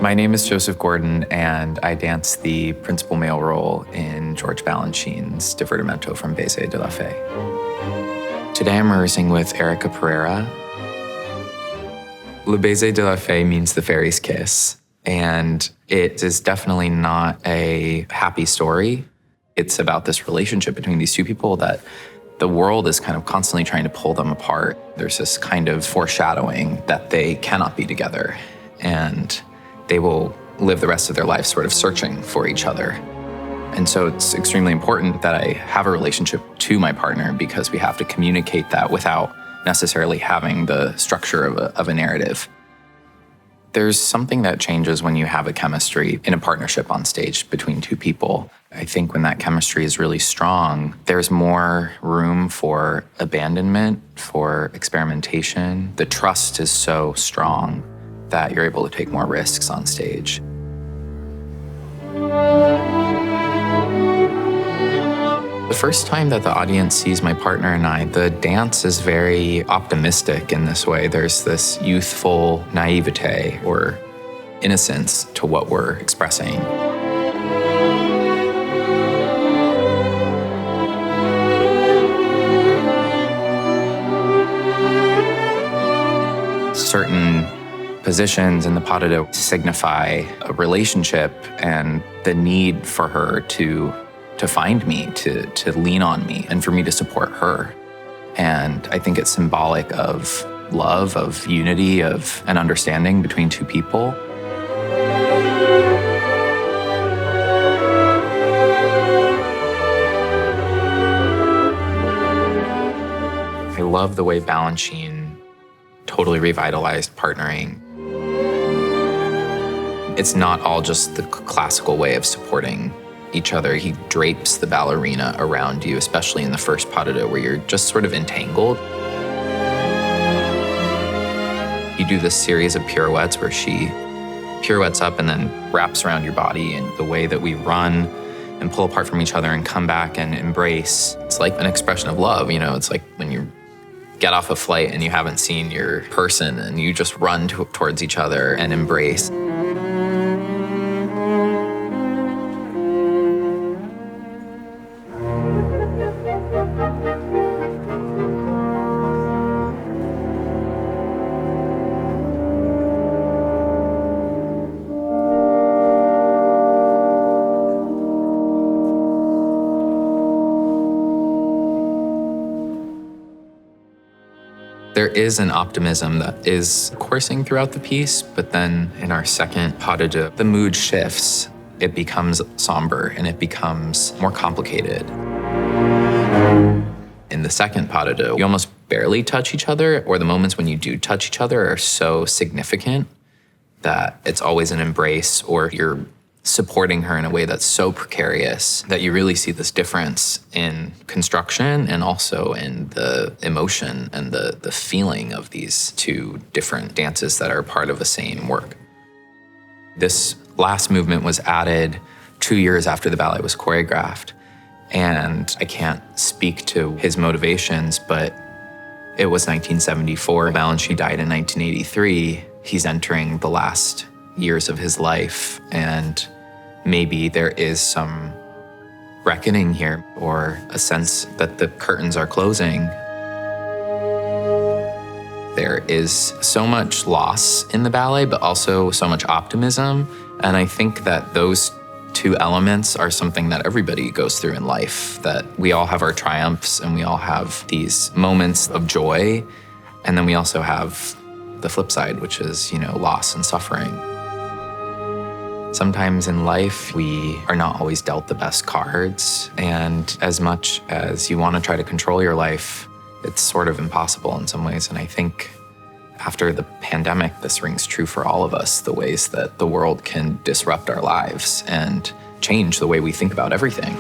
My name is Joseph Gordon, and I dance the principal male role in George Balanchine's Divertimento from Baiser de la Fée. Today I'm rehearsing with Erica Pereira. Le Baiser de la Fée means the fairy's kiss, and it is definitely not a happy story. It's about this relationship between these two people that the world is kind of constantly trying to pull them apart. There's this kind of foreshadowing that they cannot be together, and they will live the rest of their life sort of searching for each other. And so it's extremely important that I have a relationship to my partner, because we have to communicate that without necessarily having the structure of a narrative. There's something that changes when you have a chemistry in a partnership on stage between two people. I think when that chemistry is really strong, there's more room for abandonment, for experimentation. The trust is so strong that you're able to take more risks on stage. The first time that the audience sees my partner and I, the dance is very optimistic in this way. There's this youthful naivete or innocence to what we're expressing. Certain positions in the pas de deux signify a relationship and the need for her to find me, to lean on me, and for me to support her. And I think it's symbolic of love, of unity, of an understanding between two people. I love the way Balanchine totally revitalized partnering. It's not all just the classical way of supporting each other. He drapes the ballerina around you, especially in the first pas de deux, where you're just sort of entangled. You do this series of pirouettes where she pirouettes up and then wraps around your body, and the way that we run and pull apart from each other and come back and embrace. It's like an expression of love, you know? It's like when you get off a flight and you haven't seen your person and you just run towards each other and embrace. There is an optimism that is coursing throughout the piece, but then in our second pas de deux, the mood shifts. It becomes somber and it becomes more complicated. In the second pas de deux, you almost barely touch each other, or the moments when you do touch each other are so significant that it's always an embrace, or you're supporting her in a way that's so precarious that you really see this difference in construction and also in the emotion and the feeling of these two different dances that are part of the same work. This last movement was added 2 years after the ballet was choreographed, and I can't speak to his motivations, but it was 1974. Balanchine died in 1983. He's entering the last years of his life, and maybe there is some reckoning here, or a sense that the curtains are closing. There is so much loss in the ballet, but also so much optimism, and I think that those two elements are something that everybody goes through in life, that we all have our triumphs and we all have these moments of joy, and then we also have the flip side, which is, loss and suffering. Sometimes in life, we are not always dealt the best cards, and as much as you want to try to control your life, it's sort of impossible in some ways. And I think after the pandemic, this rings true for all of us, the ways that the world can disrupt our lives and change the way we think about everything.